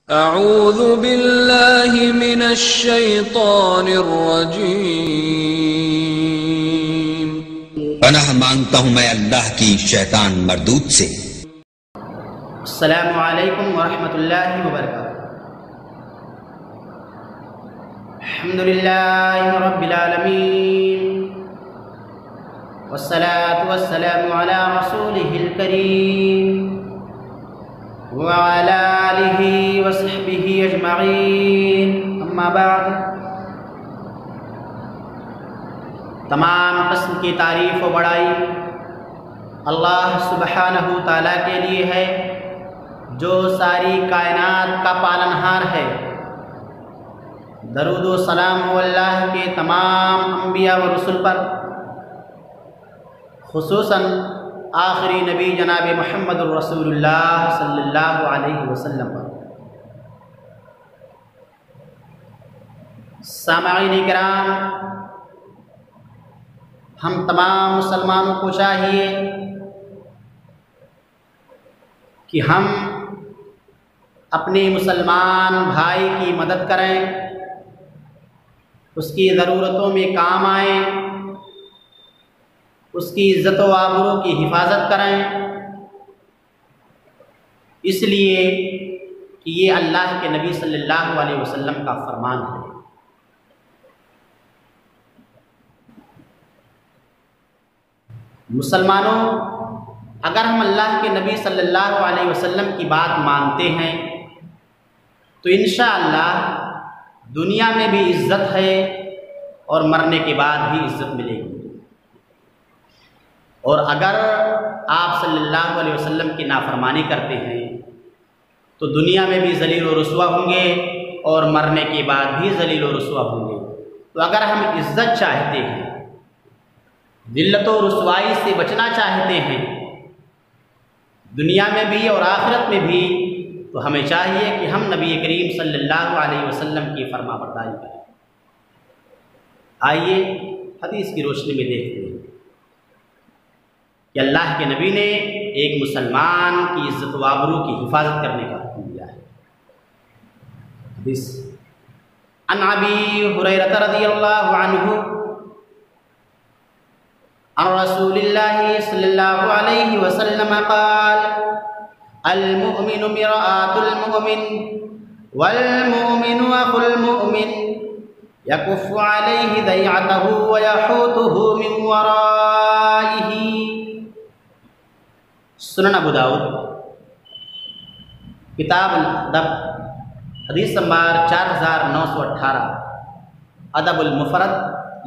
اعوذ باللہ من الشیطان الرجیم، پناہ مانگتا ہوں میں اللہ کی شیطان مردود سے۔ السلام علیکم ورحمۃ اللہ وبرکاتہ۔ الحمدللہ رب العالمین، والصلاة والسلام علی رسولہ الکریم وعلی آلہ وصحبہ اجمعین، اما بعد۔ تمام قسم کی تعریف و بڑائی اللہ سبحانہ تعالیٰ کے لیے ہے، جو ساری کائنات کا پالنہار ہے۔ درود و سلام ہو اللہ کے تمام انبیاء و رسل پر، خصوصاً آخری نبی جناب محمد الرسول اللہ صلی اللہ علیہ وسلم پر۔ سامعین کرام، ہم تمام مسلمانوں کو چاہیے کہ ہم اپنے مسلمان بھائی کی مدد کریں، اس کی ضرورتوں میں کام آئیں، اس کی عزت و آبرو کی حفاظت کریں، اس لیے کہ یہ اللہ کے نبی صلی اللہ علیہ وسلم کا فرمان ہے۔ مسلمانوں، اگر ہم اللہ کے نبی صلی اللہ علیہ وسلم کی بات مانتے ہیں تو انشاءاللہ دنیا میں بھی عزت ہے اور مرنے کے بعد بھی عزت ملے گی، اور اگر آپ صلی اللہ علیہ وسلم کی نافرمانی کرتے ہیں تو دنیا میں بھی ذلیل و رسوا ہوں گے اور مرنے کے بعد بھی ذلیل و رسوا ہوں گے۔ تو اگر ہم عزت چاہتے ہیں، ذلت و رسوائی سے بچنا چاہتے ہیں دنیا میں بھی اور آخرت میں بھی، تو ہمیں چاہیے کہ ہم نبی کریم صلی اللہ علیہ وسلم کی فرما برداری کریں۔ آئیے حدیث کی روشنی میں دیکھتے ہیں کہ اللہ کے نبی نے ایک مسلمان کی عزت و آبرو کی حفاظت کرنے کا حکم دیا ہے۔ حدیث عن ابی ہریرہ رضی اللہ عنہ عن رسول اللہ صلی اللہ علیہ وسلم قال: المؤمن مرآة المؤمن والمؤمن أخو المؤمن يكف عليه ضيعته ويحوطه من ورائه۔ سنن ابو داؤد کتاب الادب حدیث نمبر 4918، ادب المفرد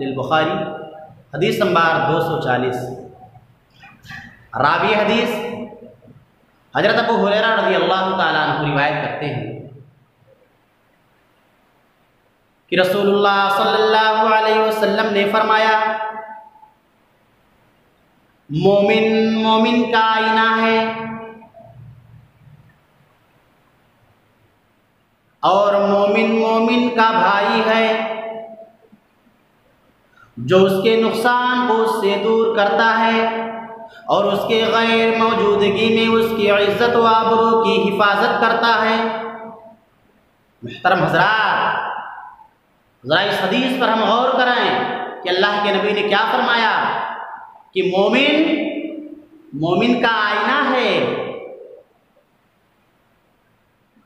للبخاری حدیث نمبر 240۔ راوی حدیث حضرت ابو ہریرہ رضی اللہ تعالیٰ عنہ روایت کرتے ہیں کہ رسول اللہ صلی اللہ علیہ وسلم نے فرمایا، مومن مومن کا آئینہ ہے اور مومن مومن کا بھائی ہے، جو اس کے نقصان کو اس سے دور کرتا ہے اور اس کے غیر موجودگی میں اس کی عزت و آبرو کی حفاظت کرتا ہے۔ محترم حضرات، ذرا اس حدیث پر ہم غور کریں کہ اللہ کے نبی نے کیا فرمایا کہ مومن مومن کا آئینہ ہے۔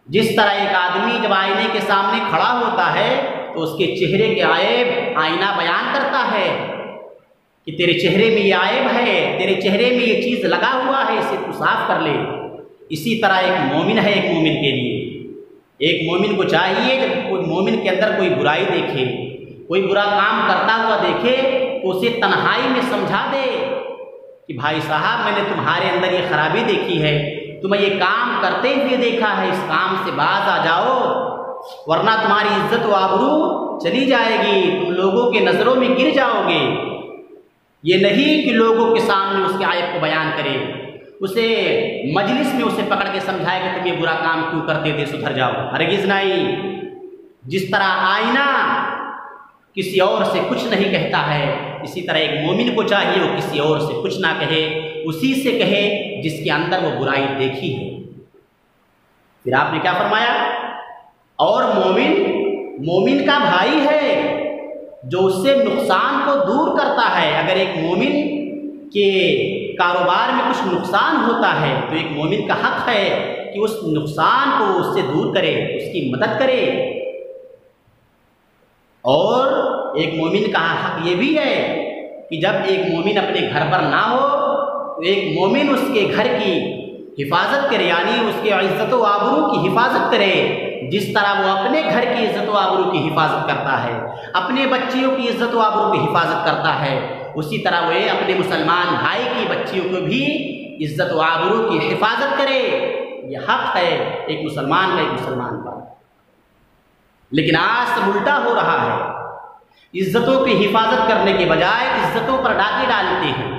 جس طرح ایک آدمی جب آئینے کے سامنے کھڑا ہوتا ہے تو اس کے چہرے کے عیب آئینہ بیان کرتا ہے کہ تیرے چہرے میں یہ عیب ہے، تیرے چہرے میں یہ چیز لگا ہوا ہے، اسے تو صاف کر لے۔ اسی طرح ایک مومن ہے، ایک مومن کے لیے، ایک مومن کو چاہیے جب کوئی مومن کے اندر کوئی برائی دیکھے، کوئی برا کام کرتا ہوا دیکھے تو اسے تنہائی میں سمجھا دے کہ بھائی صاحب، میں نے تمہارے اندر یہ خرابی دیکھی ہے، تمہیں یہ کام کرتے ہوئے دیکھا ہے، اس کام سے باز آ جاؤ ورنہ تمہاری عزت و آبرو چلی جائے گی، تم لوگوں کے نظروں میں گر جاؤ گے۔ یہ نہیں کہ لوگوں کے سامنے اس کے عیب کو بیان کرے، اسے مجلس میں اسے پکڑ کے سمجھائے کہ تم یہ برا کام کیوں کرتے تھے، سدھر جاؤ، ہرگز نہیں۔ جس طرح آئینہ کسی اور سے کچھ نہیں کہتا ہے، اسی طرح ایک مومن کو چاہیے وہ کسی اور سے کچھ نہ کہے، اسی سے کہے جس کے اندر وہ برائی دیکھی ہے۔ پھر آپ نے کیا فرمایا اور مومن کا بھائی ہے جو اس سے نقصان کو دور کرتا ہے۔ اگر ایک مومن کے کاروبار میں کچھ نقصان ہوتا ہے تو ایک مومن کا حق ہے کہ اس نقصان کو اس سے دور کرے، اس کی مدد کرے۔ اور ایک مومن کا حق یہ بھی ہے کہ جب ایک مومن اپنے گھر پر نہ ہو تو ایک مومن اس کے گھر کی حفاظت کرے، یعنی اس کے عزت و آبرو کی حفاظت کرے، جس طرح وہ اپنے گھر کی عزت و آبرو کی حفاظت کرتا ہے، اپنے بچیوں کی عزت و آبرو کی حفاظت کرتا ہے، اسی طرح وہ اپنے مسلمان بھائی کی بچیوں کو بھی عزت و آبرو کی حفاظت کرے۔ یہ حق ہے ایک مسلمان کا ایک مسلمان پر۔ لیکن آج سب الٹا ہو رہا ہے، عزتوں کی حفاظت کرنے کے بجائے عزتوں پر ڈاکے ڈالتے ہیں،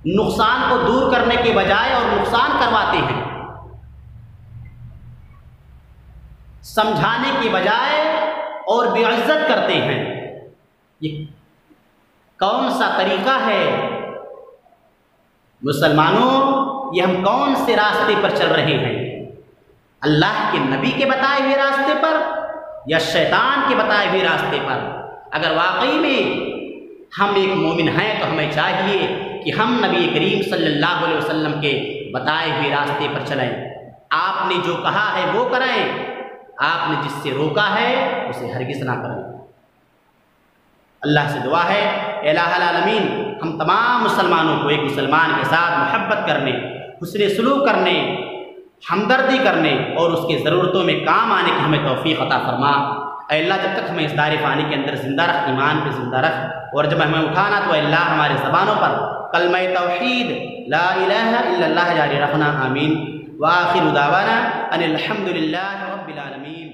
نقصان کو دور کرنے کے بجائے اور نقصان کرواتے ہیں، سمجھانے کے بجائے اور بے عزت کرتے ہیں۔ یہ کون سا طریقہ ہے؟ مسلمانوں، یہ ہم کون سے راستے پر چل رہے ہیں؟ اللہ کے نبی کے بتائے ہوئے راستے پر یا شیطان کے بتائے ہوئے راستے پر؟ اگر واقعی میں ہم ایک مومن ہیں تو ہمیں چاہیے کہ ہم نبی کریم صلی اللہ علیہ وسلم کے بتائے ہوئے راستے پر چلیں۔ آپ نے جو کہا ہے وہ کریں، آپ نے جس سے روکا ہے اسے ہرگز نہ کریں۔ اللہ سے دعا ہے اے الہ العالمین ہم تمام مسلمانوں کو ایک مسلمان کے ساتھ محبت کرنے، حسن سلوک کرنے، ہمدردی کرنے اور اس کی ضرورتوں میں کام آنے کی ہمیں توفیق عطا فرما۔ اے اللہ جب تک ہمیں اس دار فانی کے اندر زندہ رکھ، ایمان پہ زندہ رکھ، اور جب ہمیں اٹھانا تو اے اللہ ہمارے زبانوں پر کلمہ توحید لا الہ الا اللہ جاری رکھنا، آمین۔ وآخر دعوانا ان الحمد للہ رب العالمین۔